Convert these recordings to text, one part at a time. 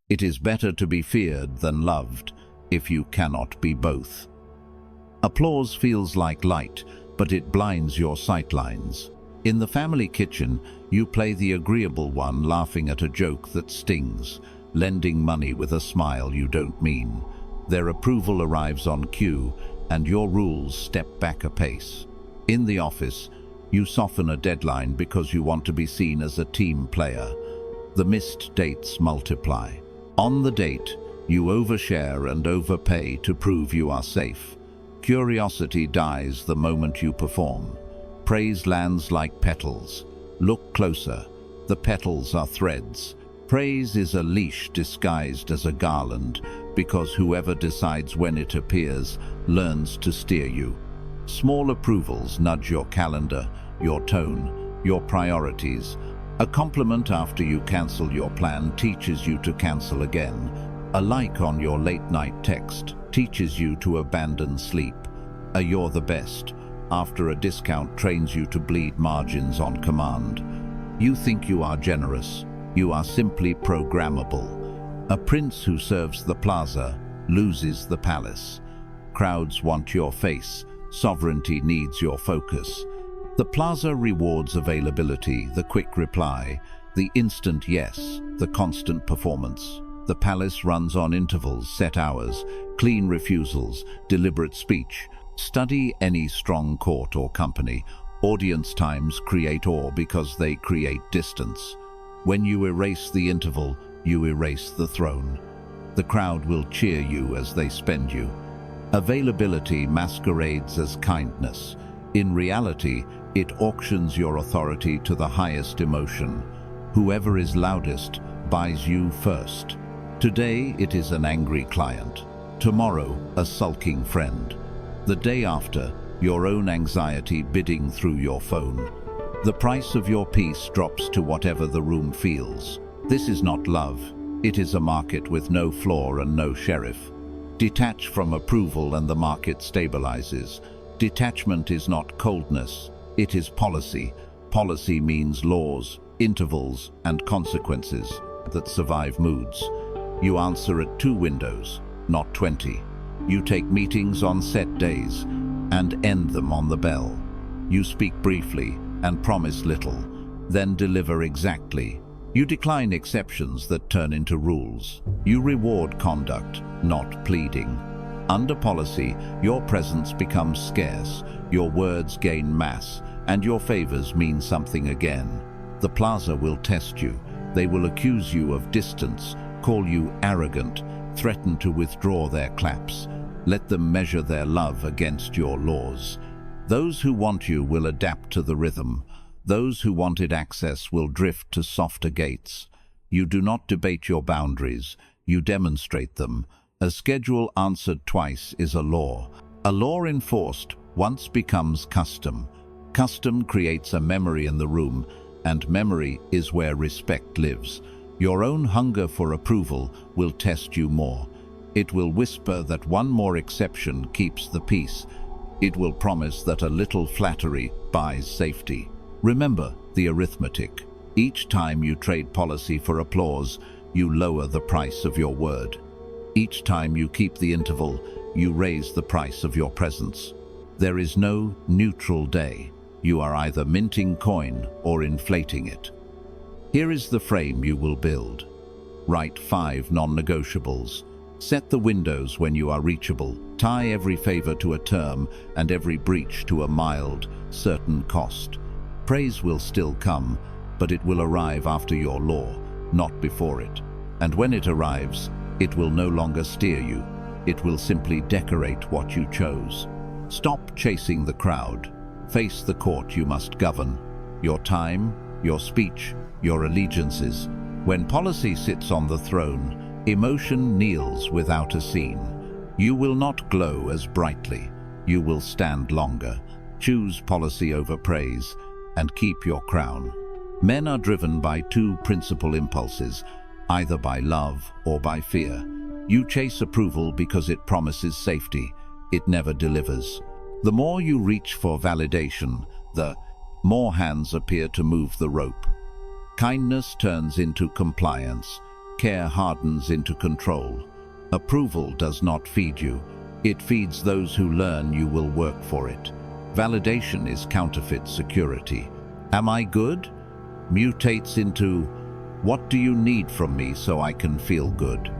It is better to be feared than loved, if you cannot be both. Applause feels like light, but it blinds your sightlines. In the family kitchen, you play the agreeable one, laughing at a joke that stings, lending money with a smile you don't mean. Their approval arrives on cue, and your rules step back a pace. In the office, you soften a deadline because you want to be seen as a team player. The missed dates multiply. On the date, you overshare and overpay to prove you are safe. Curiosity dies the moment you perform. Praise lands like petals. Look closer. The petals are threads. Praise is a leash disguised as a garland, because whoever decides when it appears learns to steer you. Small approvals nudge your calendar, your tone, your priorities. A compliment after you cancel your plan teaches you to cancel again. A like on your late-night text teaches you to abandon sleep. A "you're the best" after a discount trains you to bleed margins on command. You think you are generous. You are simply programmable. A prince who serves the plaza loses the palace. Crowds want your face. Sovereignty needs your focus. The plaza rewards availability, the quick reply, the instant yes, the constant performance. The palace runs on intervals, set hours, clean refusals, deliberate speech. Study any strong court or company. Audience times create awe because they create distance. When you erase the interval, you erase the throne. The crowd will cheer you as they spend you. Availability masquerades as kindness. In reality, it auctions your authority to the highest emotion. Whoever is loudest buys you first. Today it is an angry client. Tomorrow, a sulking friend. The day after, your own anxiety bidding through your phone. The price of your peace drops to whatever the room feels. This is not love. It is a market with no floor and no sheriff. Detach from approval and the market stabilizes. Detachment is not coldness. It is policy. Policy means laws, intervals, and consequences that survive moods. You answer at 2 windows, not 20. You take meetings on set days and end them on the bell. You speak briefly and promise little, then deliver exactly. You decline exceptions that turn into rules. You reward conduct, not pleading. Under policy, your presence becomes scarce, your words gain mass, and your favors mean something again. The plaza will test you. They will accuse you of distance, call you arrogant, threaten to withdraw their claps. Let them measure their love against your laws. Those who want you will adapt to the rhythm. Those who wanted access will drift to softer gates. You do not debate your boundaries, you demonstrate them. A schedule answered twice is a law. A law enforced once becomes custom. Custom creates a memory in the room, and memory is where respect lives. Your own hunger for approval will test you more. It will whisper that one more exception keeps the peace. It will promise that a little flattery buys safety. Remember the arithmetic. Each time you trade policy for applause, you lower the price of your word. Each time you keep the interval, you raise the price of your presence. There is no neutral day. You are either minting coin or inflating it. Here is the frame you will build. Write 5 non-negotiables. Set the windows when you are reachable. Tie every favor to a term and every breach to a mild, certain cost. Praise will still come, but it will arrive after your law, not before it. And when it arrives, it will no longer steer you. It will simply decorate what you chose. Stop chasing the crowd. Face the court you must govern. Your time, your speech, your allegiances. When policy sits on the throne, emotion kneels without a scene. You will not glow as brightly. You will stand longer. Choose policy over praise, and keep your crown. Men are driven by 2 principal impulses, either by love or by fear. You chase approval because it promises safety. It never delivers. The more you reach for validation, the more hands appear to move the rope. Kindness turns into compliance. Care hardens into control. Approval does not feed you. It feeds those who learn you will work for it. Validation is counterfeit security. Am I good? Mutates into, what do you need from me so I can feel good?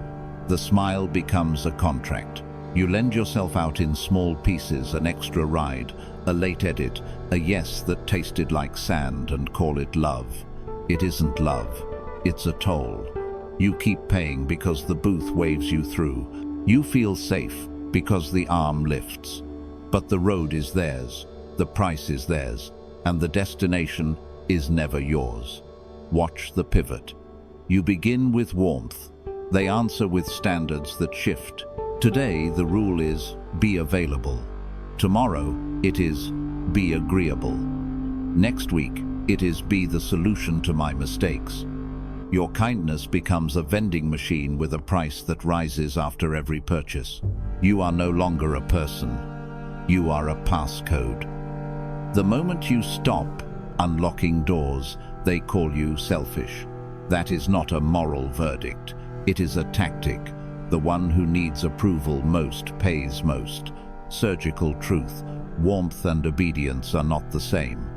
The smile becomes a contract. You lend yourself out in small pieces, an extra ride, a late edit, a yes that tasted like sand, and call it love. It isn't love. It's a toll. You keep paying because the booth waves you through. You feel safe because the arm lifts. But the road is theirs, the price is theirs, and the destination is never yours. Watch the pivot. You begin with warmth. They answer with standards that shift. Today, the rule is be available. Tomorrow, it is be agreeable. Next week, it is be the solution to my mistakes. Your kindness becomes a vending machine with a price that rises after every purchase. You are no longer a person. You are a passcode. The moment you stop unlocking doors, they call you selfish. That is not a moral verdict. It is a tactic. The one who needs approval most pays most. Surgical truth. Warmth and obedience are not the same.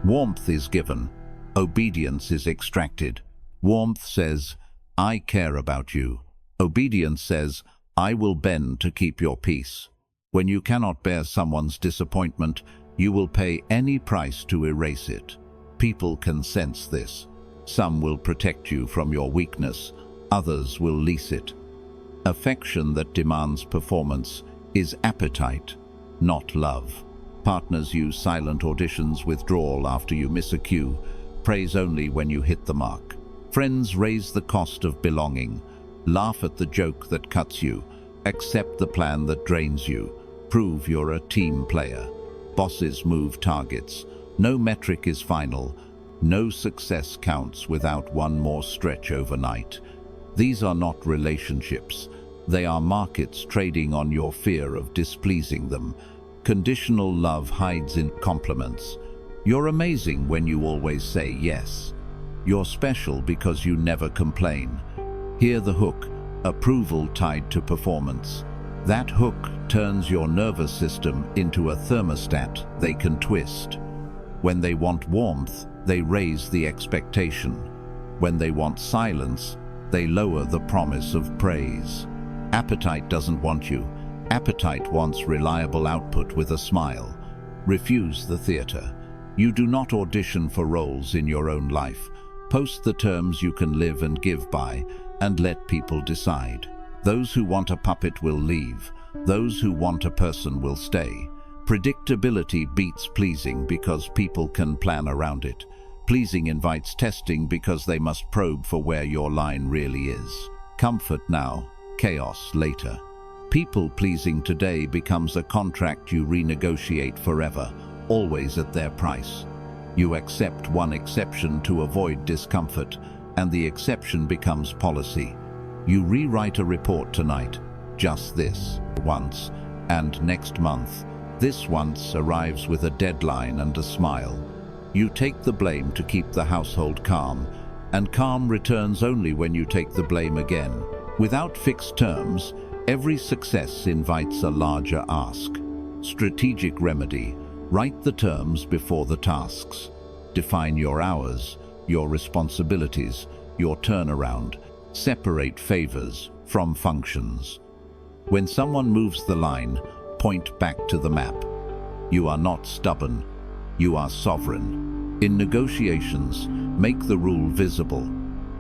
Warmth is given. Obedience is extracted. Warmth says, I care about you. Obedience says, I will bend to keep your peace. When you cannot bear someone's disappointment, you will pay any price to erase it. People can sense this. Some will protect you from your weakness. Others will lease it. Affection that demands performance is appetite, not love. Partners use silent auditions, withdrawal after you miss a cue, praise only when you hit the mark. Friends raise the cost of belonging, laugh at the joke that cuts you, accept the plan that drains you, prove you're a team player. Bosses move targets. No metric is final. No success counts without one more stretch overnight. These are not relationships. They are markets trading on your fear of displeasing them. Conditional love hides in compliments. You're amazing when you always say yes. You're special because you never complain. Hear the hook, approval tied to performance. That hook turns your nervous system into a thermostat they can twist. When they want warmth, they raise the expectation. When they want silence, they lower the promise of praise. Appetite doesn't want you. Appetite wants reliable output with a smile. Refuse the theater. You do not audition for roles in your own life. Post the terms you can live and give by, and let people decide. Those who want a puppet will leave. Those who want a person will stay. Predictability beats pleasing because people can plan around it. Pleasing invites testing because they must probe for where your line really is. Comfort now, chaos later. People-pleasing today becomes a contract you renegotiate forever, always at their price. You accept one exception to avoid discomfort, and the exception becomes policy. You rewrite a report tonight, just this, once, and next month. This once arrives with a deadline and a smile. You take the blame to keep the household calm, and calm returns only when you take the blame again. Without fixed terms, every success invites a larger ask. Strategic remedy. Write the terms before the tasks. Define your hours, your responsibilities, your turnaround. Separate favors from functions. When someone moves the line, point back to the map. You are not stubborn. You are sovereign. In negotiations, make the rule visible.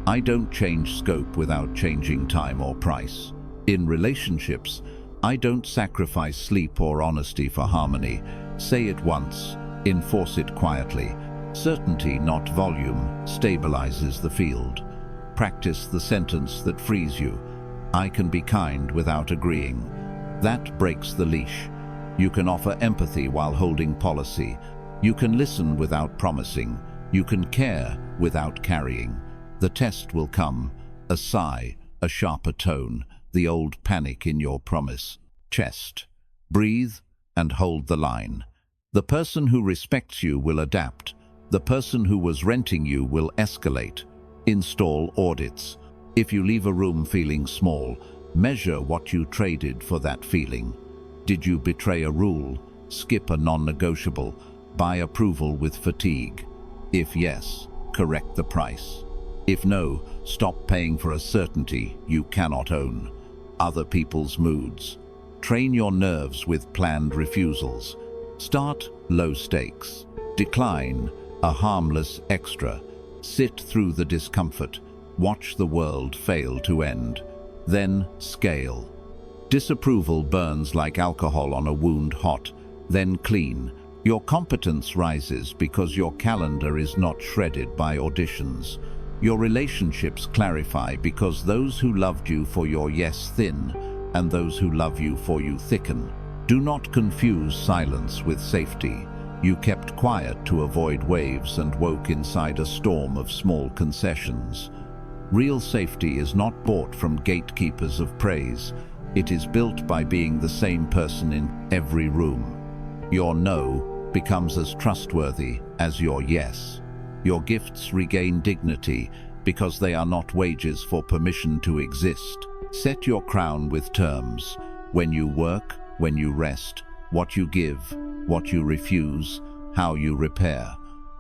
I don't change scope without changing time or price. In relationships, I don't sacrifice sleep or honesty for harmony. Say it once, enforce it quietly. Certainty, not volume, stabilizes the field. Practice the sentence that frees you. I can be kind without agreeing. That breaks the leash. You can offer empathy while holding policy. You can listen without promising. You can care without carrying. The test will come. A sigh, a sharper tone, the old panic in your promise. Chest. Breathe and hold the line. The person who respects you will adapt. The person who was renting you will escalate. Install audits. If you leave a room feeling small, measure what you traded for that feeling. Did you betray a rule, skip a non-negotiable, buy approval with fatigue? If yes, correct the price. If no, stop paying for a certainty you cannot own. Other people's moods. Train your nerves with planned refusals. Start low stakes. Decline, a harmless extra. Sit through the discomfort. Watch the world fail to end. Then scale. Disapproval burns like alcohol on a wound hot, then clean. Your competence rises because your calendar is not shredded by auditions. Your relationships clarify because those who loved you for your yes thin, and those who love you for you thicken. Do not confuse silence with safety. You kept quiet to avoid waves and woke inside a storm of small concessions. Real safety is not bought from gatekeepers of praise. It is built by being the same person in every room. Your no becomes as trustworthy as your yes. Your gifts regain dignity because they are not wages for permission to exist. Set your crown with terms. When you work, when you rest, what you give, what you refuse, how you repair.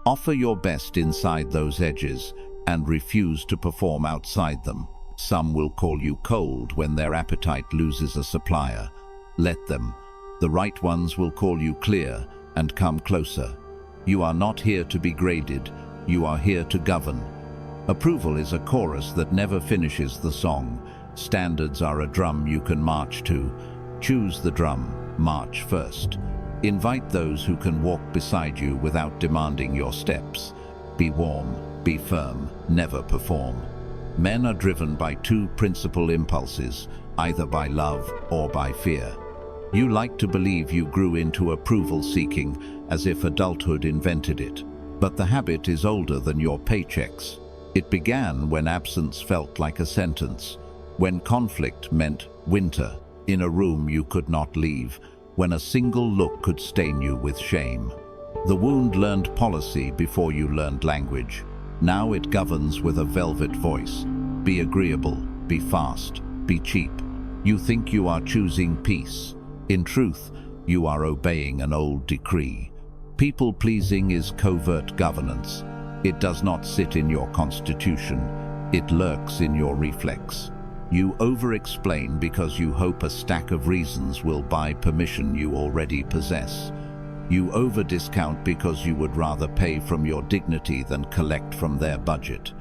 Offer your best inside those edges and refuse to perform outside them. Some will call you cold when their appetite loses a supplier. Let them. The right ones will call you clear and come closer. You are not here to be graded. You are here to govern. Approval is a chorus that never finishes the song. Standards are a drum you can march to. Choose the drum, march first. Invite those who can walk beside you without demanding your steps. Be warm, be firm, never perform. Men are driven by two principal impulses, either by love or by fear. You like to believe you grew into approval seeking as if adulthood invented it. But the habit is older than your paychecks. It began when absence felt like a sentence, when conflict meant winter, in a room you could not leave, when a single look could stain you with shame. The wound learned policy before you learned language. Now it governs with a velvet voice. Be agreeable, be fast, be cheap. You think you are choosing peace. In truth, you are obeying an old decree. People-pleasing is covert governance. It does not sit in your constitution. It lurks in your reflex. You over-explain because you hope a stack of reasons will buy permission you already possess. You over-discount because you would rather pay from your dignity than collect from their budget.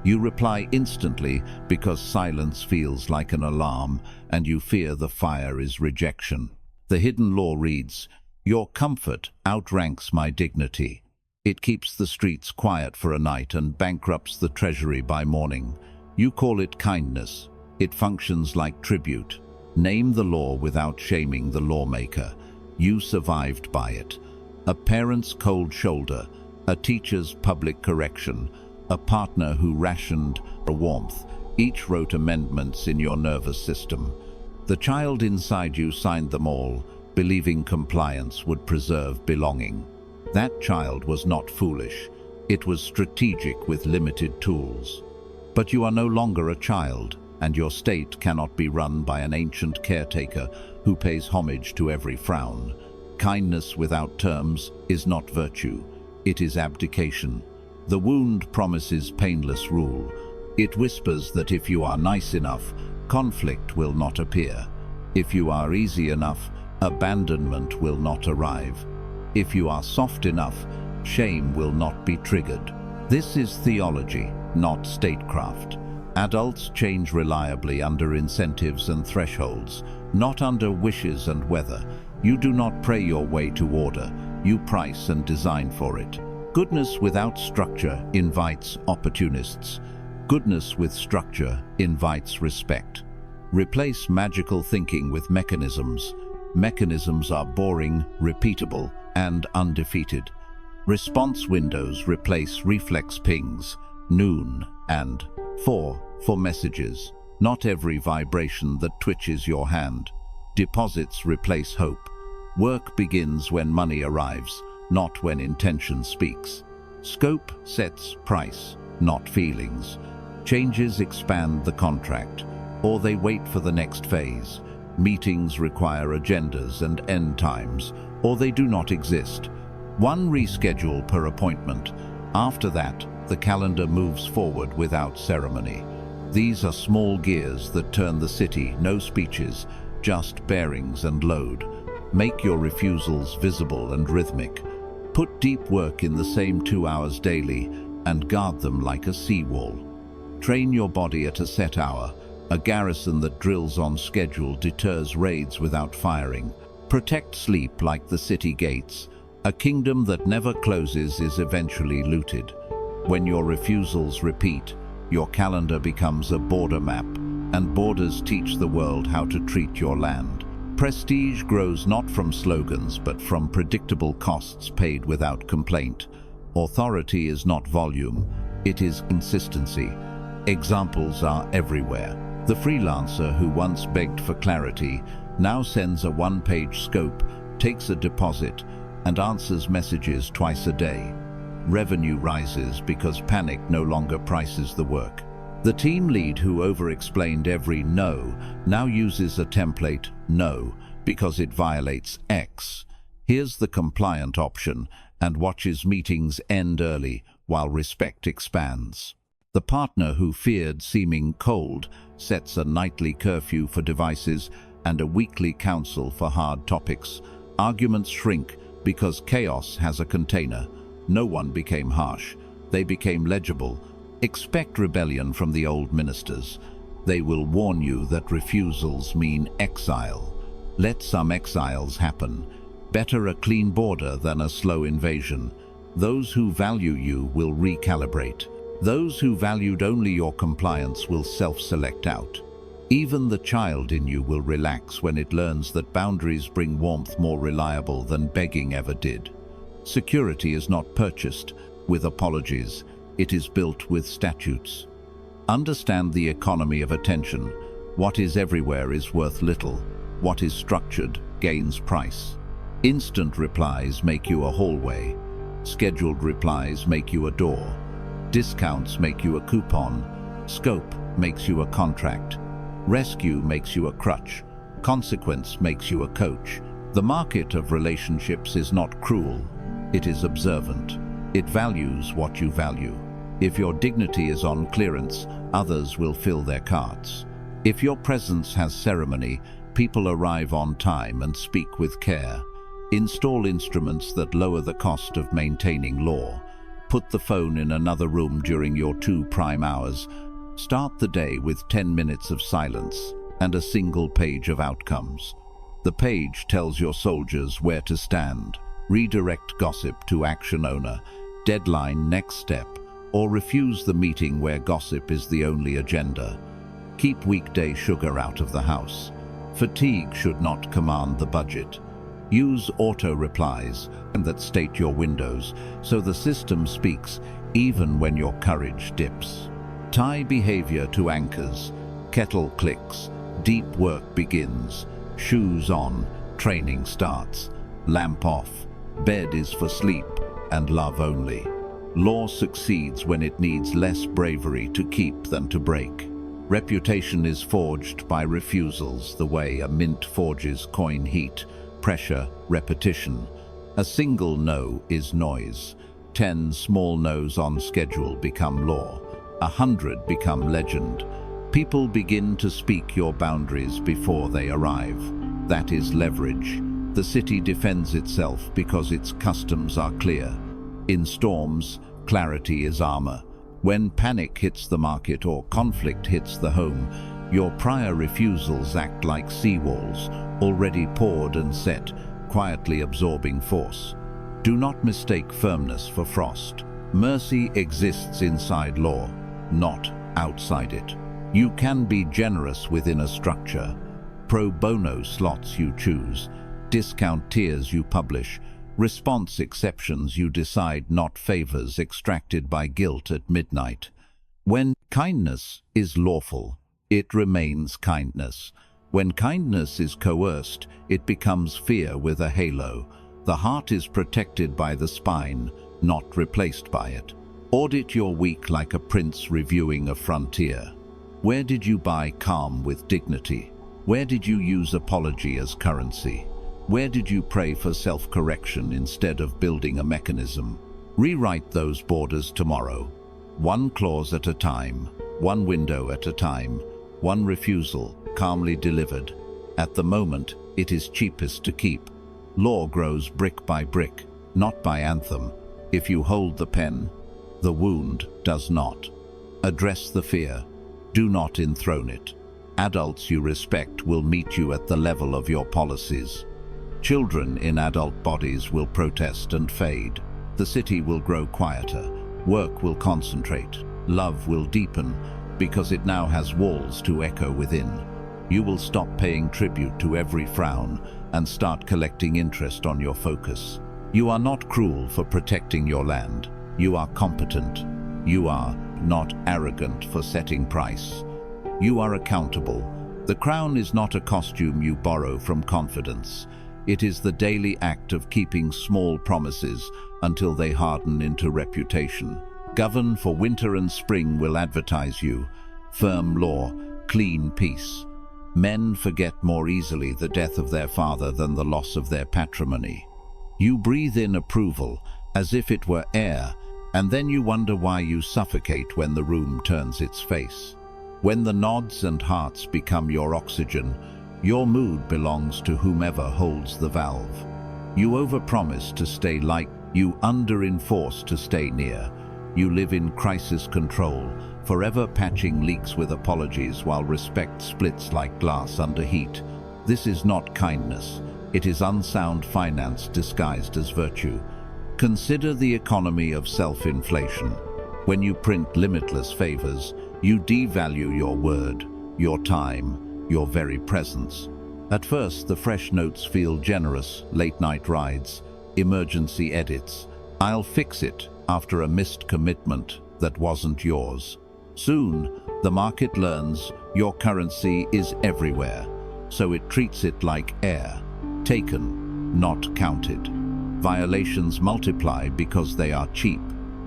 You reply instantly because silence feels like an alarm and you fear the fire is rejection. The hidden law reads, "Your comfort outranks my dignity." It keeps the streets quiet for a night and bankrupts the treasury by morning. You call it kindness. It functions like tribute. Name the law without shaming the lawmaker. You survived by it. A parent's cold shoulder, a teacher's public correction, a partner who rationed a warmth. Each wrote amendments in your nervous system. The child inside you signed them all, believing compliance would preserve belonging. That child was not foolish. It was strategic with limited tools. But you are no longer a child, and your state cannot be run by an ancient caretaker who pays homage to every frown. Kindness without terms is not virtue. It is abdication. The wound promises painless rule. It whispers that if you are nice enough, conflict will not appear. If you are easy enough, abandonment will not arrive. If you are soft enough, shame will not be triggered. This is theology, not statecraft. Adults change reliably under incentives and thresholds, not under wishes and weather. You do not pray your way to order. You price and design for it. Goodness without structure invites opportunists. Goodness with structure invites respect. Replace magical thinking with mechanisms. Mechanisms are boring, repeatable, and undefeated. Response windows replace reflex pings, noon and 4 for messages. Not every vibration that twitches your hand. Deposits replace hope. Work begins when money arrives, not when intention speaks. Scope sets price, not feelings. Changes expand the contract, or they wait for the next phase. Meetings require agendas and end times, or they do not exist. One reschedule per appointment. After that, the calendar moves forward without ceremony. These are small gears that turn the city, no speeches, just bearings and load. Make your refusals visible and rhythmic. Put deep work in the same 2 hours daily and guard them like a seawall. Train your body at a set hour. A garrison that drills on schedule deters raids without firing. Protect sleep like the city gates. A kingdom that never closes is eventually looted. When your refusals repeat, your calendar becomes a border map, and borders teach the world how to treat your land. Prestige grows not from slogans but from predictable costs paid without complaint. Authority is not volume, it is consistency. Examples are everywhere. The freelancer who once begged for clarity now sends a one-page scope, takes a deposit, and answers messages twice a day. Revenue rises because panic no longer prices the work. The team lead who over-explained every no now uses a template no because it violates X. Here's the compliant option and watches meetings end early while respect expands. The partner who feared seeming cold sets a nightly curfew for devices and a weekly council for hard topics. Arguments shrink because chaos has a container. No one became harsh. They became legible. Expect rebellion from the old ministers. They will warn you that refusals mean exile. Let some exiles happen. Better a clean border than a slow invasion. Those who value you will recalibrate. Those who valued only your compliance will self-select out. Even the child in you will relax when it learns that boundaries bring warmth more reliable than begging ever did. Security is not purchased with apologies. It is built with statutes. Understand the economy of attention. What is everywhere is worth little. What is structured gains price. Instant replies make you a hallway. Scheduled replies make you a door. Discounts make you a coupon. Scope makes you a contract. Rescue makes you a crutch. Consequence makes you a coach. The market of relationships is not cruel. It is observant. It values what you value. If your dignity is on clearance, others will fill their carts. If your presence has ceremony, people arrive on time and speak with care. Install instruments that lower the cost of maintaining law. Put the phone in another room during your 2 prime hours. Start the day with 10 minutes of silence and a single page of outcomes. The page tells your soldiers where to stand. Redirect gossip to action owner. Deadline next step. Or refuse the meeting where gossip is the only agenda. Keep weekday sugar out of the house. Fatigue should not command the budget. Use auto-replies that state your windows so the system speaks even when your courage dips. Tie behavior to anchors. Kettle clicks. Deep work begins. Shoes on. Training starts. Lamp off. Bed is for sleep and love only. Law succeeds when it needs less bravery to keep than to break. Reputation is forged by refusals the way a mint forges coin heat. Pressure, repetition. A single no is noise. 10 small no's on schedule become law. 100 become legend. People begin to speak your boundaries before they arrive. That is leverage. The city defends itself because its customs are clear. In storms, clarity is armor. When panic hits the market or conflict hits the home, your prior refusals act like seawalls, already poured and set, quietly absorbing force. Do not mistake firmness for frost. Mercy exists inside law, not outside it. You can be generous within a structure. Pro bono slots you choose. Discount tiers you publish. Response exceptions you decide, not favors extracted by guilt at midnight. When kindness is lawful, it remains kindness. When kindness is coerced, it becomes fear with a halo. The heart is protected by the spine, not replaced by it. Audit your week like a prince reviewing a frontier. Where did you buy calm with dignity? Where did you use apology as currency? Where did you pray for self-correction instead of building a mechanism? Rewrite those borders tomorrow. One clause at a time, one window at a time, one refusal, calmly delivered. At the moment, it is cheapest to keep. Law grows brick by brick, not by anthem. If you hold the pen, the wound does not. Address the fear. Do not enthrone it. Adults you respect will meet you at the level of your policies. Children in adult bodies will protest and fade. The city will grow quieter. Work will concentrate. Love will deepen, because it now has walls to echo within. You will stop paying tribute to every frown and start collecting interest on your focus. You are not cruel for protecting your land. You are competent. You are not arrogant for setting price. You are accountable. The crown is not a costume you borrow from confidence. It is the daily act of keeping small promises until they harden into reputation. Govern for winter and spring will advertise you. Firm law, clean peace. Men forget more easily the death of their father than the loss of their patrimony. You breathe in approval as if it were air, and then you wonder why you suffocate when the room turns its face. When the nods and hearts become your oxygen, your mood belongs to whomever holds the valve. You overpromise to stay light, you under-enforce to stay near. You live in crisis control, forever patching leaks with apologies while respect splits like glass under heat. This is not kindness. It is unsound finance disguised as virtue. Consider the economy of self-inflation. When you print limitless favors, you devalue your word, your time, your very presence. At first, the fresh notes feel generous, late-night rides, emergency edits. I'll fix it after a missed commitment that wasn't yours. Soon, the market learns your currency is everywhere, so it treats it like air, taken, not counted. Violations multiply because they are cheap.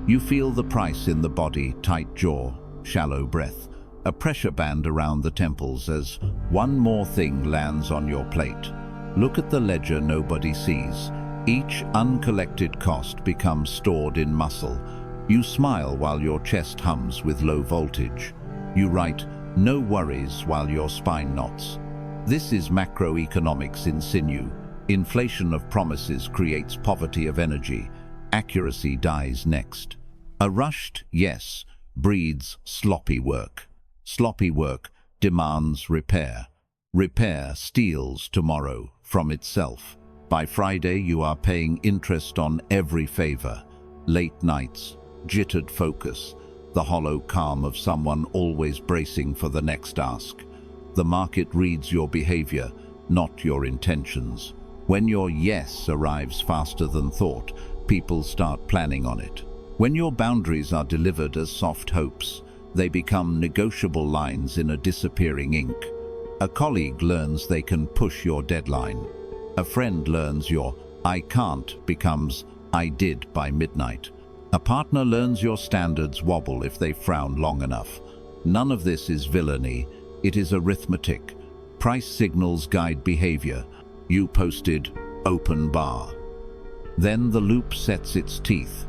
You feel the price in the body, tight jaw, shallow breath, a pressure band around the temples as one more thing lands on your plate. Look at the ledger nobody sees. Each uncollected cost becomes stored in muscle. You smile while your chest hums with low voltage. You write, "No worries," while your spine knots. This is macroeconomics in sinew. Inflation of promises creates poverty of energy. Accuracy dies next. A rushed yes breeds sloppy work. Sloppy work demands repair. Repair steals tomorrow from itself. By Friday, you are paying interest on every favor. Late nights, jittered focus, the hollow calm of someone always bracing for the next ask. The market reads your behavior, not your intentions. When your yes arrives faster than thought, people start planning on it. When your boundaries are delivered as soft hopes, they become negotiable lines in a disappearing ink. A colleague learns they can push your deadline. A friend learns your "I can't" becomes "I did" by midnight. A partner learns your standards wobble if they frown long enough. None of this is villainy, it is arithmetic. Price signals guide behavior. You posted "open bar." Then the loop sets its teeth.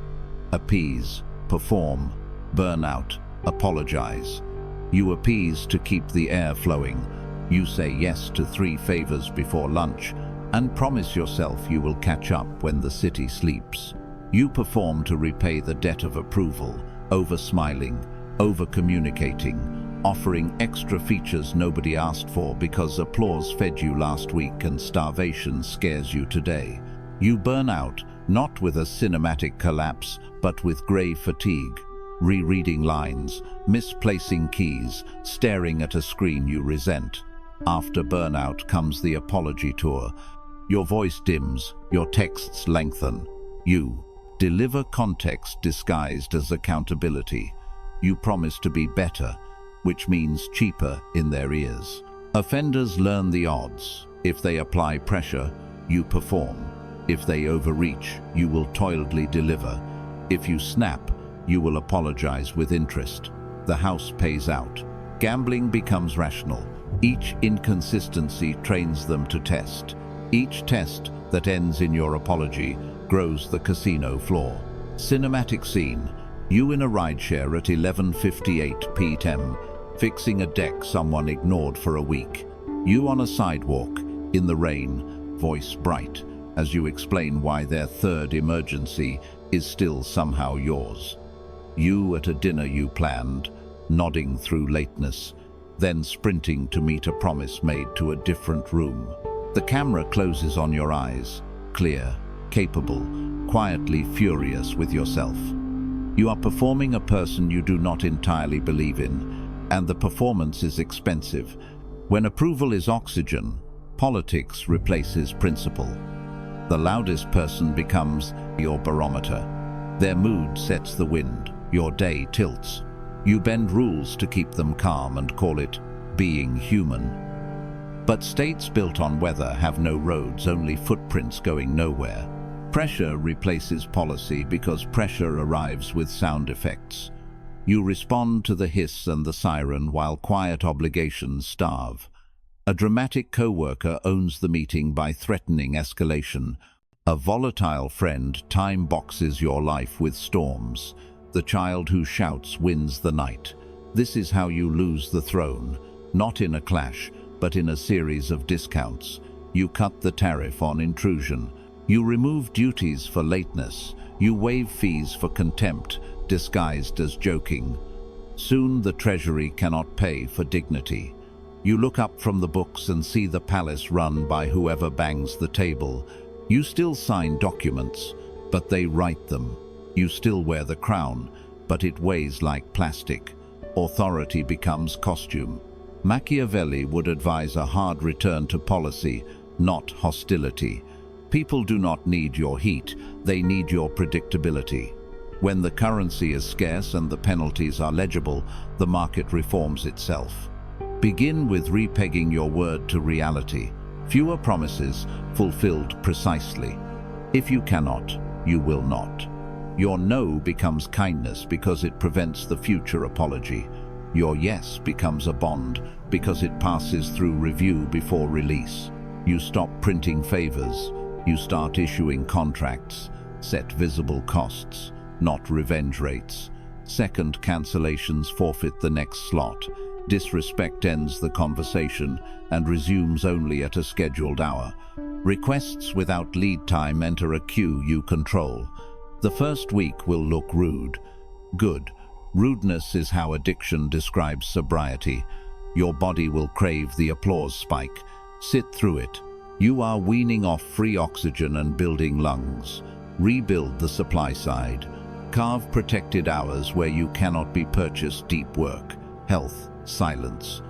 Appease, perform, burn out, apologize. You appease to keep the air flowing. You say yes to 3 favors before lunch and promise yourself you will catch up when the city sleeps. You perform to repay the debt of approval, over-smiling, over-communicating, offering extra features nobody asked for because applause fed you last week and starvation scares you today. You burn out, not with a cinematic collapse, but with grey fatigue, rereading lines, misplacing keys, staring at a screen you resent. After burnout comes the apology tour. Your voice dims, your texts lengthen. You deliver context disguised as accountability. You promise to be better, which means cheaper in their ears. Offenders learn the odds. If they apply pressure, you perform. If they overreach, you will toiledly deliver. If you snap, You will apologize with interest. The house pays out. Gambling becomes rational. Each inconsistency trains them to test. Each test that ends in your apology grows the casino floor. Cinematic scene. You in a rideshare at 11:58 p.m., fixing a deck someone ignored for a week. You on a sidewalk, in the rain, voice bright, as you explain why their third emergency is still somehow yours. You at a dinner you planned, nodding through lateness, then sprinting to meet a promise made to a different room. The camera closes on your eyes, clear, capable, quietly furious with yourself. You are performing a person you do not entirely believe in, and the performance is expensive. When approval is oxygen, politics replaces principle. The loudest person becomes your barometer. Their mood sets the wind, your day tilts. You bend rules to keep them calm and call it being human. But states built on weather have no roads, only footprints going nowhere. Pressure replaces policy because pressure arrives with sound effects. You respond to the hiss and the siren while quiet obligations starve. A dramatic co-worker owns the meeting by threatening escalation. A volatile friend time boxes your life with storms. The child who shouts wins the night. This is how you lose the throne, not in a clash, but in a series of discounts. You cut the tariff on intrusion. You remove duties for lateness. You waive fees for contempt, disguised as joking. Soon the treasury cannot pay for dignity. You look up from the books and see the palace run by whoever bangs the table. You still sign documents, but they write them. You still wear the crown, but it weighs like plastic. Authority becomes costume. Machiavelli would advise a hard return to policy, not hostility. People do not need your heat, they need your predictability. When the currency is scarce and the penalties are legible, the market reforms itself. Begin with repegging your word to reality. Fewer promises, fulfilled precisely. If you cannot, you will not. Your no becomes kindness because it prevents the future apology. Your yes becomes a bond because it passes through review before release. You stop printing favors. You start issuing contracts. Set visible costs, not revenge rates. Second cancellations forfeit the next slot. Disrespect ends the conversation and resumes only at a scheduled hour. Requests without lead time enter a queue you control. The first week will look rude. Good. Rudeness is how addiction describes sobriety. Your body will crave the applause spike. Sit through it. You are weaning off free oxygen and building lungs. Rebuild the supply side. Carve protected hours where you cannot be purchased. Deep work, health, silence.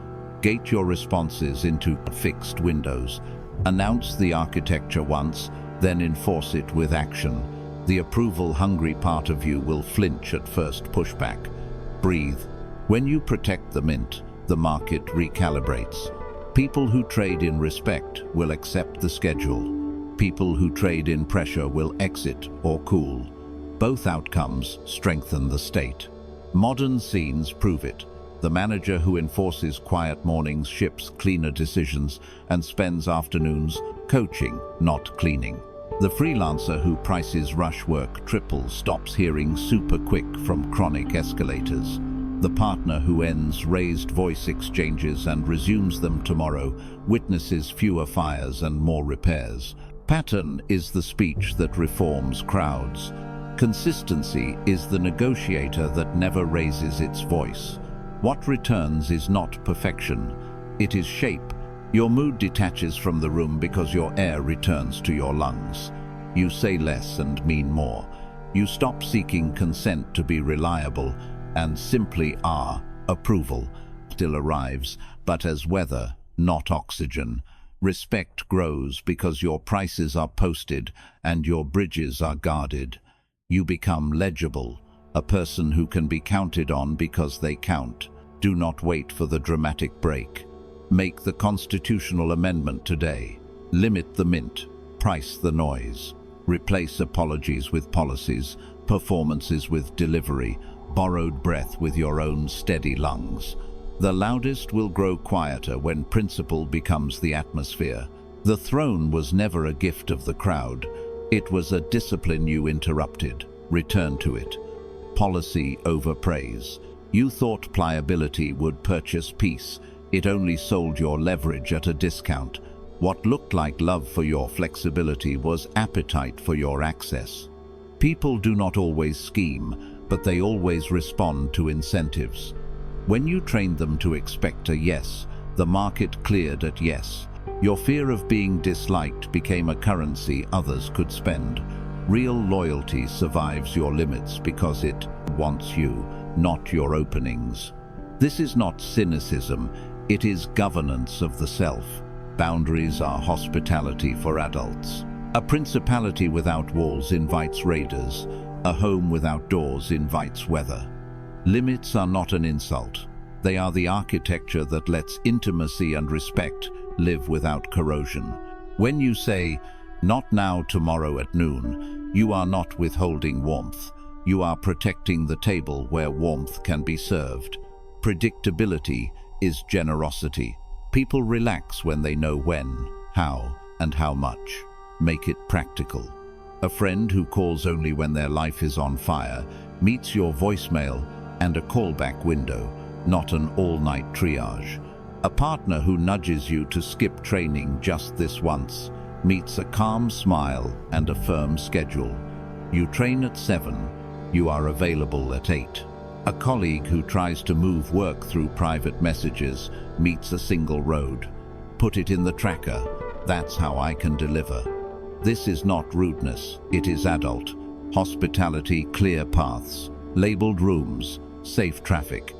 Gate your responses into fixed windows. Announce the architecture once, then enforce it with action. The approval-hungry part of you will flinch at first pushback. Breathe. When you protect the mint, the market recalibrates. People who trade in respect will accept the schedule. People who trade in pressure will exit or cool. Both outcomes strengthen the state. Modern scenes prove it. The manager who enforces quiet mornings ships cleaner decisions and spends afternoons coaching, not cleaning. The freelancer who prices rush work triple stops hearing super quick from chronic escalators. The partner who ends raised voice exchanges and resumes them tomorrow witnesses fewer fires and more repairs. Pattern is the speech that reforms crowds. Consistency is the negotiator that never raises its voice. What returns is not perfection, it is shape. Your mood detaches from the room because your air returns to your lungs. You say less and mean more. You stop seeking consent to be reliable and simply are. Approval still arrives, but as weather, not oxygen. Respect grows because your prices are posted and your bridges are guarded. You become legible, a person who can be counted on because they count. Do not wait for the dramatic break. Make the constitutional amendment today. Limit the mint. Price the noise. Replace apologies with policies, performances with delivery, borrowed breath with your own steady lungs. The loudest will grow quieter when principle becomes the atmosphere. The throne was never a gift of the crowd. It was a discipline you interrupted. Return to it. Policy over praise. You thought pliability would purchase peace. It only sold your leverage at a discount. What looked like love for your flexibility was appetite for your access. People do not always scheme, but they always respond to incentives. When you trained them to expect a yes, the market cleared at yes. Your fear of being disliked became a currency others could spend. Real loyalty survives your limits because it wants you, not your openings. This is not cynicism, it is governance of the self. Boundaries are hospitality for adults. A principality without walls invites raiders. A home without doors invites weather. Limits are not an insult. They are the architecture that lets intimacy and respect live without corrosion. When you say, "Not now, tomorrow at noon," you are not withholding warmth. You are protecting the table where warmth can be served. Predictability is generosity. People relax when they know when, how, and how much. Make it practical. A friend who calls only when their life is on fire meets your voicemail and a callback window, not an all-night triage. A partner who nudges you to skip training just this once meets a calm smile and a firm schedule. You train at 7, you are available at 8. A colleague who tries to move work through private messages meets a single road. Put it in the tracker. That's how I can deliver. This is not rudeness, it is adult. Hospitality, clear paths, labeled rooms, safe traffic,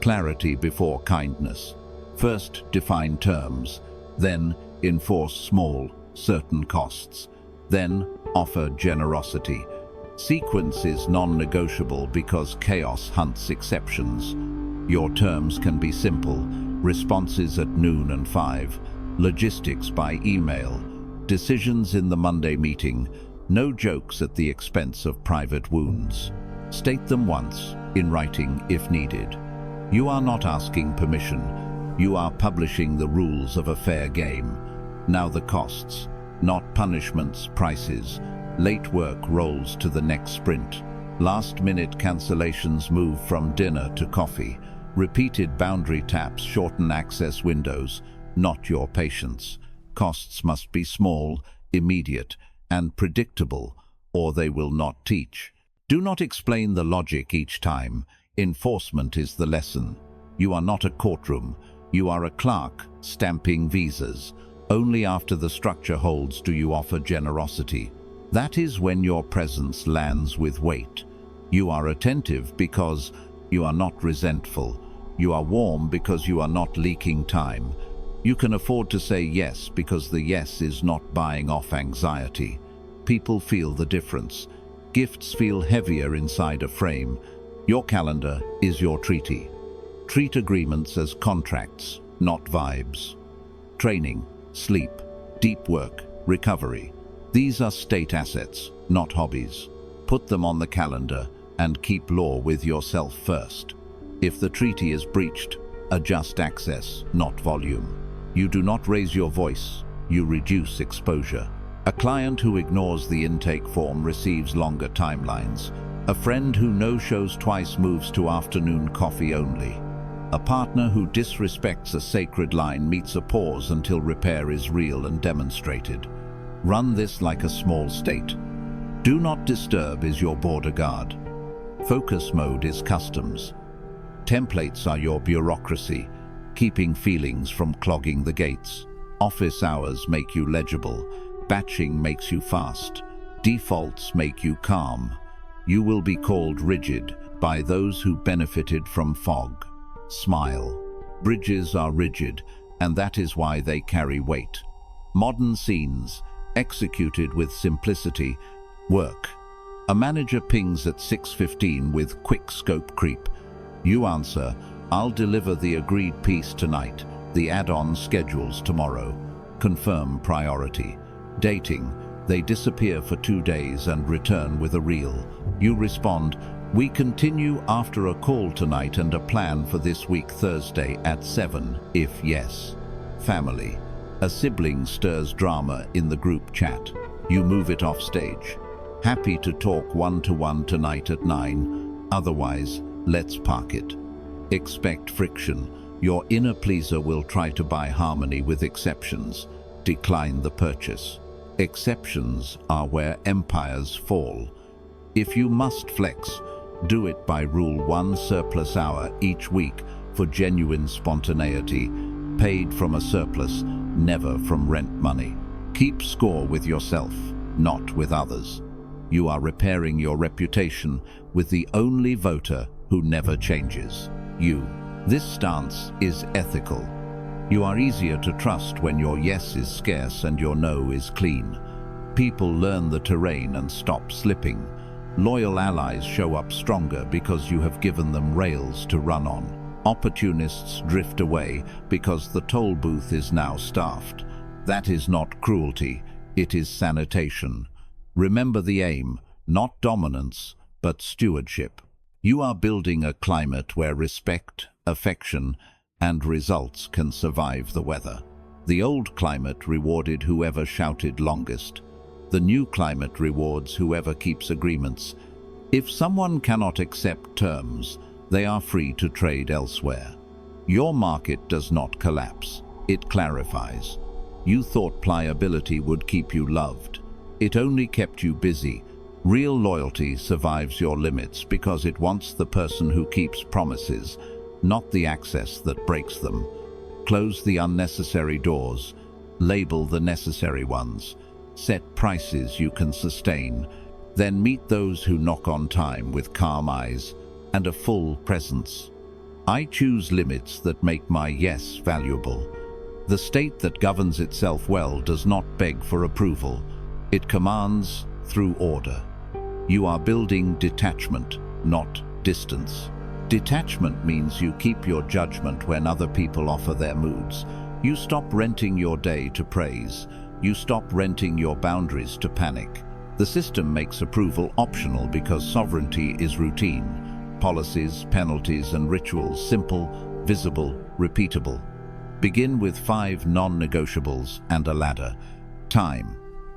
clarity before kindness. First, define terms, then enforce small, certain costs, then offer generosity. Sequence is non-negotiable because chaos hunts exceptions. Your terms can be simple, responses at noon and 5, logistics by email, decisions in the Monday meeting, no jokes at the expense of private wounds. State them once, in writing if needed. You are not asking permission, you are publishing the rules of a fair game. Now the costs, not punishments, prices. Late work rolls to the next sprint. Last-minute cancellations move from dinner to coffee. Repeated boundary taps shorten access windows, not your patience. Costs must be small, immediate, and predictable, or they will not teach. Do not explain the logic each time. Enforcement is the lesson. You are not a courtroom. You are a clerk, stamping visas. Only after the structure holds do you offer generosity. That is when your presence lands with weight. You are attentive because you are not resentful. You are warm because you are not leaking time. You can afford to say yes because the yes is not buying off anxiety. People feel the difference. Gifts feel heavier inside a frame. Your calendar is your treaty. Treat agreements as contracts, not vibes. Training, sleep, deep work, recovery. These are state assets, not hobbies. Put them on the calendar and keep law with yourself first. If the treaty is breached, adjust access, not volume. You do not raise your voice, you reduce exposure. A client who ignores the intake form receives longer timelines. A friend who no-shows twice moves to afternoon coffee only. A partner who disrespects a sacred line meets a pause until repair is real and demonstrated. Run this like a small state. Do not disturb is your border guard. Focus mode is customs. Templates are your bureaucracy, keeping feelings from clogging the gates. Office hours make you legible. Batching makes you fast. Defaults make you calm. You will be called rigid by those who benefited from fog. Smile. Bridges are rigid, and that is why they carry weight. Modern scenes, executed with simplicity, work. A manager pings at 6:15 with quick scope creep. You answer, "I'll deliver the agreed piece tonight, the add-on schedules tomorrow." Confirm priority. Dating. They disappear for 2 days and return with a reel. You respond, "We continue after a call tonight and a plan for this week Thursday at 7, if yes." Family. A sibling stirs drama in the group chat. You move it off stage. "Happy to talk one-to-one tonight at 9. Otherwise, let's park it." Expect friction. Your inner pleaser will try to buy harmony with exceptions. Decline the purchase. Exceptions are where empires fall. If you must flex, do it by Rule 1 surplus hour each week for genuine spontaneity, paid from a surplus, never from rent money. Keep score with yourself, not with others. You are repairing your reputation with the only voter who never changes, you. This stance is ethical. You are easier to trust when your yes is scarce and your no is clean. People learn the terrain and stop slipping. Loyal allies show up stronger because you have given them rails to run on. Opportunists drift away because the toll booth is now staffed. That is not cruelty, it is sanitation. Remember the aim, not dominance, but stewardship. You are building a climate where respect, affection, and results can survive the weather. The old climate rewarded whoever shouted longest. The new climate rewards whoever keeps agreements. If someone cannot accept terms, they are free to trade elsewhere. Your market does not collapse, it clarifies. You thought pliability would keep you loved. It only kept you busy. Real loyalty survives your limits because it wants the person who keeps promises, not the access that breaks them. Close the unnecessary doors, label the necessary ones. Set prices you can sustain, then meet those who knock on time with calm eyes and a full presence. I choose limits that make my yes valuable. The state that governs itself well does not beg for approval. It commands through order. You are building detachment, not distance. Detachment means you keep your judgment when other people offer their moods. You stop renting your day to praise. You stop renting your boundaries to panic. The system makes approval optional because sovereignty is routine. Policies, penalties, and rituals simple, visible, repeatable. Begin with 5 non-negotiables and a ladder. Time.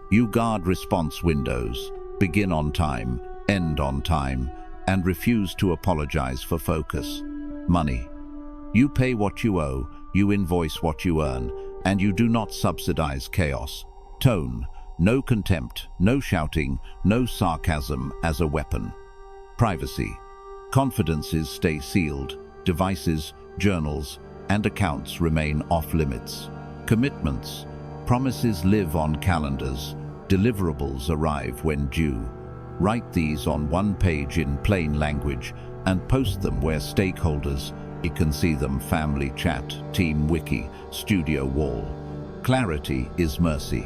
You guard response windows. Begin on time, end on time, and refuse to apologize for focus. Money. You pay what you owe, you invoice what you earn, and you do not subsidize chaos. Tone. No contempt, no shouting, no sarcasm as a weapon. Privacy. Confidences stay sealed. Devices, journals, and accounts remain off limits. Commitments. Promises live on calendars. Deliverables arrive when due. Write these on one page in plain language and post them where stakeholders, you can see them: family chat, team wiki, studio wall. Clarity is mercy.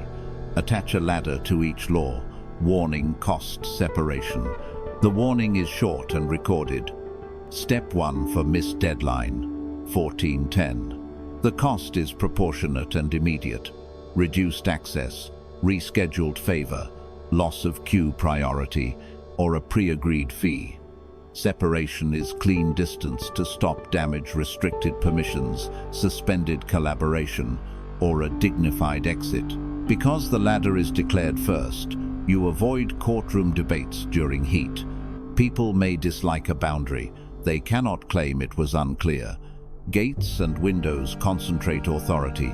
Attach a ladder to each law. Warning cost separation. The warning is short and recorded. Step 1 for missed deadline, 1410. The cost is proportionate and immediate. Reduced access, rescheduled favor, loss of queue priority, or a pre-agreed fee. Separation is clean distance to stop damage, restricted permissions, suspended collaboration, or a dignified exit. Because the ladder is declared first, you avoid courtroom debates during heat. People may dislike a boundary. They cannot claim it was unclear. Gates and windows concentrate authority.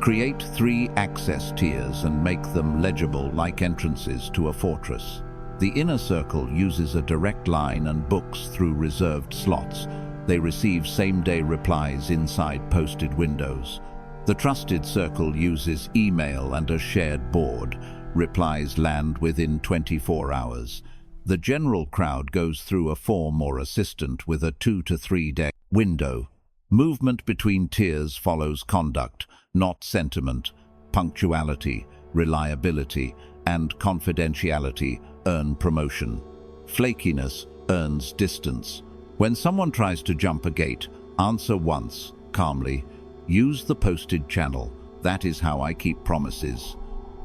Create 3 access tiers and make them legible like entrances to a fortress. The inner circle uses a direct line and books through reserved slots. They receive same-day replies inside posted windows. The trusted circle uses email and a shared board. Replies land within 24 hours. The general crowd goes through a form or assistant with a 2 to 3 day window. Movement between tiers follows conduct, not sentiment. Punctuality, reliability, and confidentiality earn promotion. Flakiness earns distance. When someone tries to jump a gate, answer once, calmly. Use the posted channel. That is how I keep promises.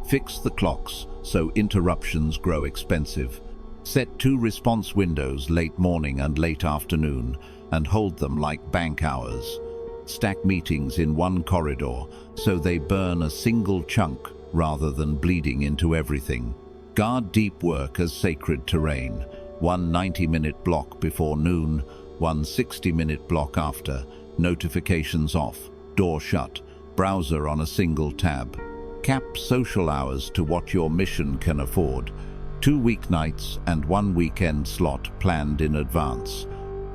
Fix the clocks so interruptions grow expensive. Set 2 response windows, late morning and late afternoon, and hold them like bank hours. Stack meetings in one corridor so they burn a single chunk rather than bleeding into everything. Guard deep work as sacred terrain. One 90-minute block before noon, one 60-minute block after. Notifications off, door shut, browser on a single tab. Cap social hours to what your mission can afford. 2 weeknights and 1 weekend slot planned in advance.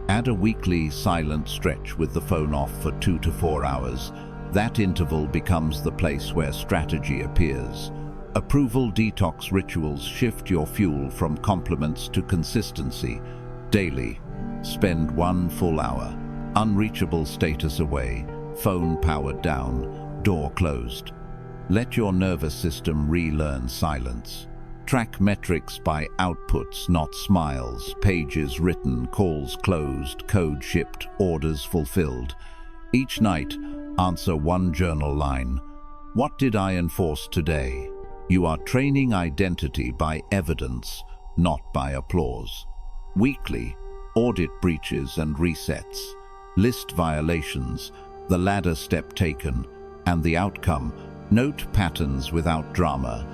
Add a weekly silent stretch with the phone off for 2 to 4 hours. That interval becomes the place where strategy appears. Approval detox rituals shift your fuel from compliments to consistency. Daily. Spend 1 full hour. Unreachable status away. Phone powered down. Door closed. Let your nervous system relearn silence. Track metrics by outputs, not smiles. Pages written, calls closed, code shipped, orders fulfilled. Each night, answer 1 journal line. What did I enforce today? You are training identity by evidence, not by applause. Weekly, audit breaches and resets. List violations, the ladder step taken, and the outcome. Note patterns without drama.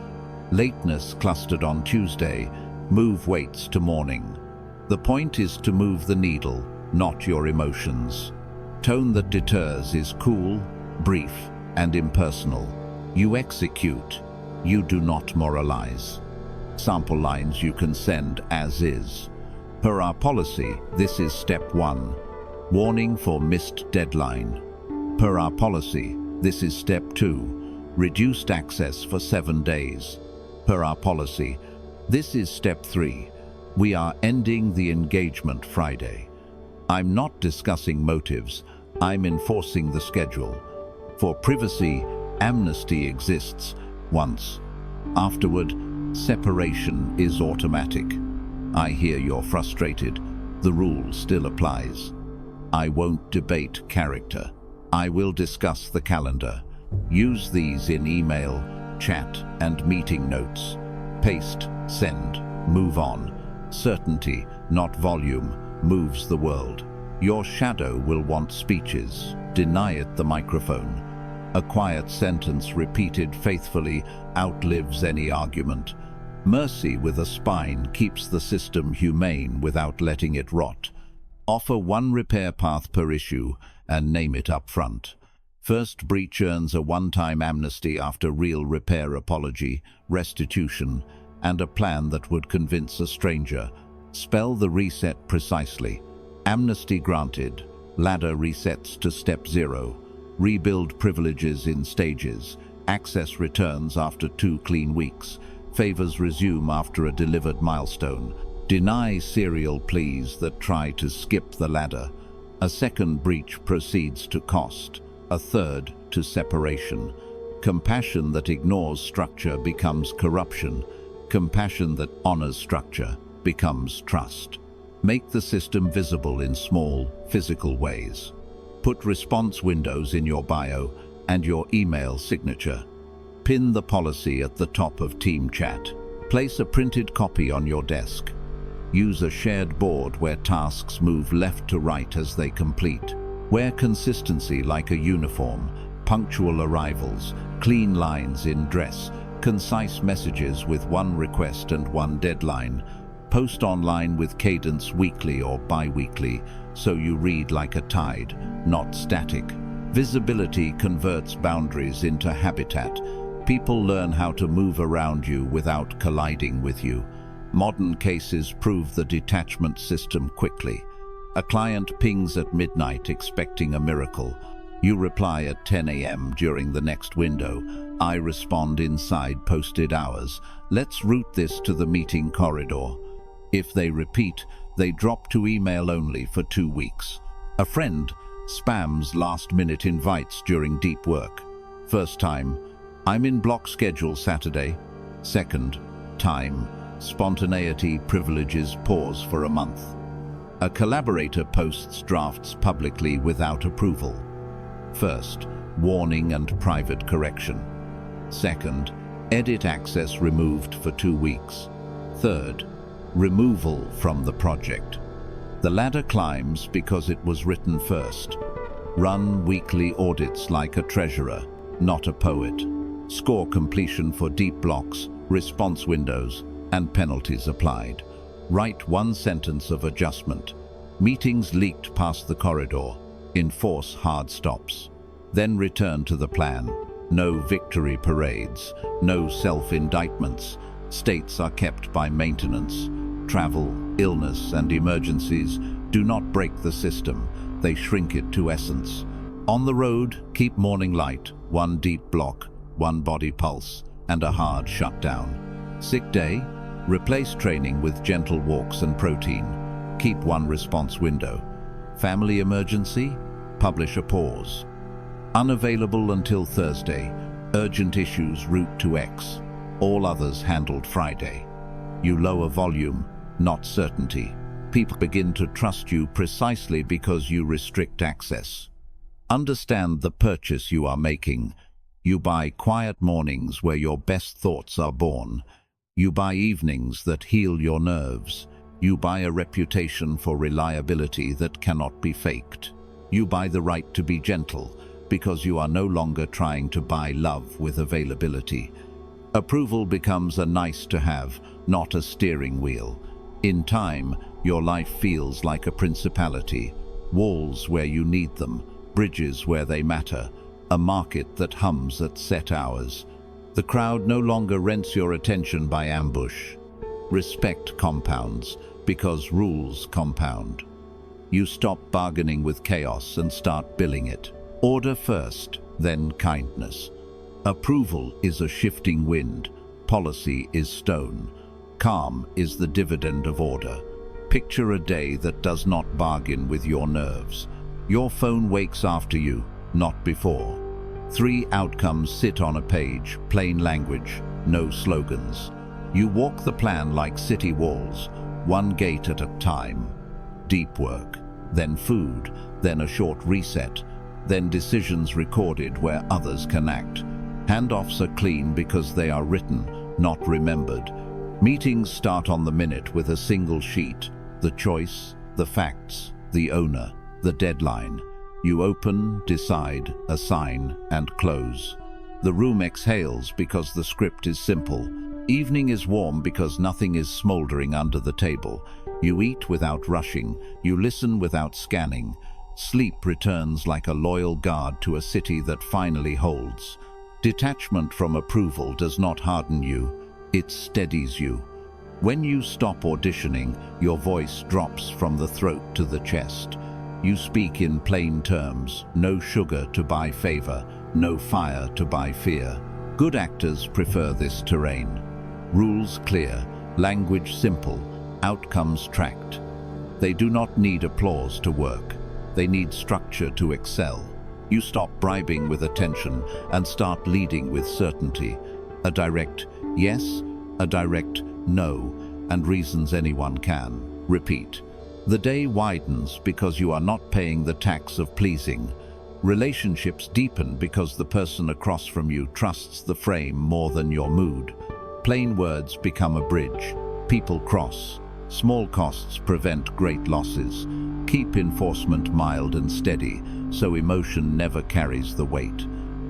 Lateness clustered on Tuesday, move weights to morning. The point is to move the needle, not your emotions. Tone that deters is cool, brief, and impersonal. You execute, you do not moralize. Sample lines you can send as is. Per our policy, this is step 1. Warning for missed deadline. Per our policy, this is step 2. Reduced access for 7 days. Per our policy, this is step 3. We are ending the engagement Friday. I'm not discussing motives, I'm enforcing the schedule. For privacy, amnesty exists once. Afterward, separation is automatic. I hear you're frustrated. The rule still applies. I won't debate character. I will discuss the calendar. Use these in email, chat, and meeting notes. Paste, send, move on. Certainty, not volume, moves the world. Your shadow will want speeches. Deny it the microphone. A quiet sentence repeated faithfully outlives any argument. Mercy with a spine keeps the system humane without letting it rot. Offer 1 repair path per issue and name it up front. First breach earns a one-time amnesty after real repair apology, restitution, and a plan that would convince a stranger. Spell the reset precisely. Amnesty granted. Ladder resets to step 0. Rebuild privileges in stages. Access returns after 2 clean weeks. Favors resume after a delivered milestone. Deny serial pleas that try to skip the ladder. A second breach proceeds to cost. A third to separation. Compassion that ignores structure becomes corruption. Compassion that honors structure becomes trust. Make the system visible in small, physical ways. Put response windows in your bio and your email signature. Pin the policy at the top of team chat. Place a printed copy on your desk. Use a shared board where tasks move left to right as they complete. Wear consistency like a uniform, punctual arrivals, clean lines in dress, concise messages with 1 request and 1 deadline. Post online with cadence weekly or bi-weekly, so you read like a tide, not static. Visibility converts boundaries into habitat. People learn how to move around you without colliding with you. Modern cases prove the detachment system quickly. A client pings at midnight expecting a miracle. You reply at 10 a.m. during the next window. I respond inside posted hours. Let's route this to the meeting corridor. If they repeat, they drop to email only for 2 weeks. A friend spams last-minute invites during deep work. First time, I'm in block schedule Saturday. Second time, spontaneity privileges pause for a month. A collaborator posts drafts publicly without approval. First, warning and private correction. Second, Edit access removed for 2 weeks. Third, removal from the project. The ladder climbs because it was written first. Run weekly audits like a treasurer, not a poet. Score completion for deep blocks, response windows, and penalties applied. Write 1 sentence of adjustment. Meetings leaked past the corridor. Enforce hard stops. Then return to the plan. No victory parades, no self-indictments. States are kept by maintenance. Travel, illness, and emergencies do not break the system. They shrink it to essence. On the road, keep morning light, 1 deep block, 1 body pulse, and a hard shutdown. Sick day? Replace training with gentle walks and protein. Keep 1 response window. Family emergency? Publish a pause. Unavailable until Thursday. Urgent issues route to X. All others handled Friday. You lower volume, not certainty. People begin to trust you precisely because you restrict access. Understand the purchase you are making. You buy quiet mornings where your best thoughts are born. You buy evenings that heal your nerves. You buy a reputation for reliability that cannot be faked. You buy the right to be gentle because you are no longer trying to buy love with availability. Approval becomes a nice to have, not a steering wheel. In time, your life feels like a principality. Walls where you need them, bridges where they matter, a market that hums at set hours. The crowd no longer rents your attention by ambush. Respect compounds because rules compound. You stop bargaining with chaos and start billing it. Order first, then kindness. Approval is a shifting wind. Policy is stone. Calm is the dividend of order. Picture a day that does not bargain with your nerves. Your phone wakes after you, not before. 3 outcomes sit on a page, plain language, no slogans. You walk the plan like city walls, 1 gate at a time. Deep work, then food, then a short reset, then decisions recorded where others can act. Handoffs are clean because they are written, not remembered. Meetings start on the minute with a single sheet. The choice, the facts, the owner, the deadline. You open, decide, assign, and close. The room exhales because the script is simple. Evening is warm because nothing is smoldering under the table. You eat without rushing. You listen without scanning. Sleep returns like a loyal guard to a city that finally holds. Detachment from approval does not harden you, it steadies you. When you stop auditioning, your voice drops from the throat to the chest. You speak in plain terms, no sugar to buy favor, no fire to buy fear. Good actors prefer this terrain. Rules clear, language simple, outcomes tracked. They do not need applause to work. They need structure to excel. You stop bribing with attention and start leading with certainty. A direct yes, a direct no, and reasons anyone can. Repeat. The day widens because you are not paying the tax of pleasing. Relationships deepen because the person across from you trusts the frame more than your mood. Plain words become a bridge. People cross. Small costs prevent great losses. Keep enforcement mild and steady, so emotion never carries the weight.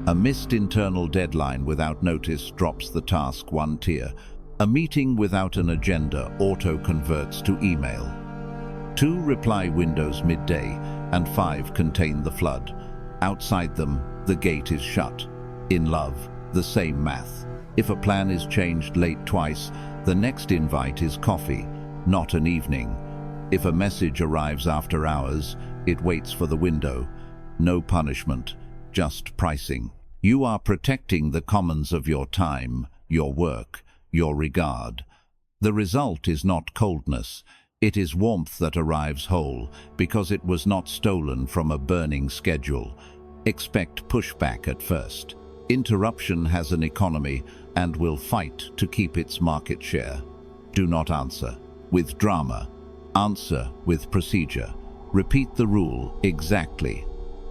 A missed internal deadline without notice drops the task 1 tier. A meeting without an agenda auto-converts to email. 2 reply windows midday, and 5 contain the flood. Outside them, the gate is shut. In love, the same math. If a plan is changed late twice, the next invite is coffee, not an evening. If a message arrives after hours, it waits for the window. No punishment, just pricing. You are protecting the commons of your time, your work, your regard. The result is not coldness. It is warmth that arrives whole, because it was not stolen from a burning schedule. Expect pushback at first. Interruption has an economy and will fight to keep its market share. Do not answer with drama. Answer with procedure. Repeat the rule exactly.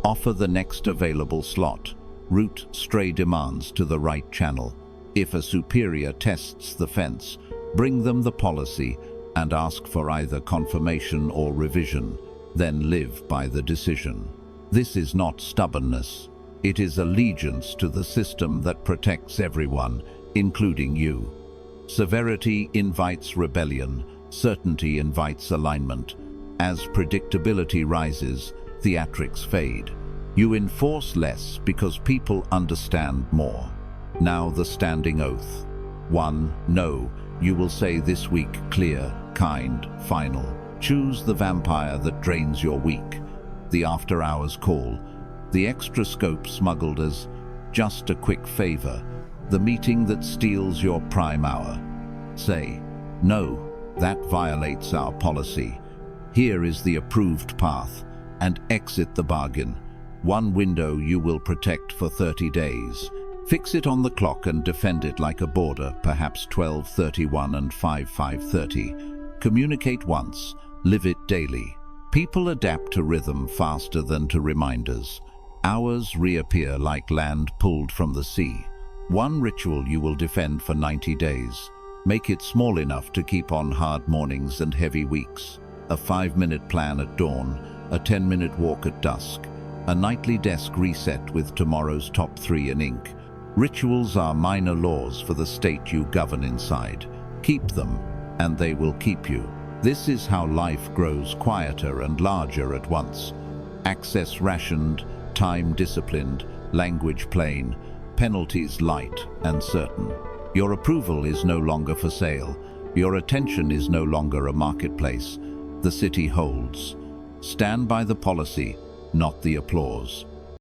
Offer the next available slot. Route stray demands to the right channel. If a superior tests the fence, bring them the policy and ask for either confirmation or revision, then live by the decision. This is not stubbornness. It is allegiance to the system that protects everyone, including you. Severity invites rebellion, certainty invites alignment. As predictability rises, theatrics fade. You enforce less because people understand more. Now the standing oath. 1. No, you will say this week clear, kind, final. Choose the vampire that drains your week. The after-hours call. The extra scope smuggled as just a quick favor. The meeting that steals your prime hour. Say, no, that violates our policy. Here is the approved path, and exit the bargain. One window you will protect for 30 days. Fix it on the clock and defend it like a border, perhaps 12:31 and 5:30. Communicate once, live it daily. People adapt to rhythm faster than to reminders. Hours reappear like land pulled from the sea. One ritual you will defend for 90 days. Make it small enough to keep on hard mornings and heavy weeks. A 5-minute plan at dawn, a 10-minute walk at dusk, a nightly desk reset with tomorrow's top 3 in ink. Rituals are minor laws for the state you govern inside. Keep them, and they will keep you. This is how life grows quieter and larger at once. Access rationed, time disciplined, language plain, penalties light and certain. Your approval is no longer for sale. Your attention is no longer a marketplace. The city holds. Stand by the policy, not the applause.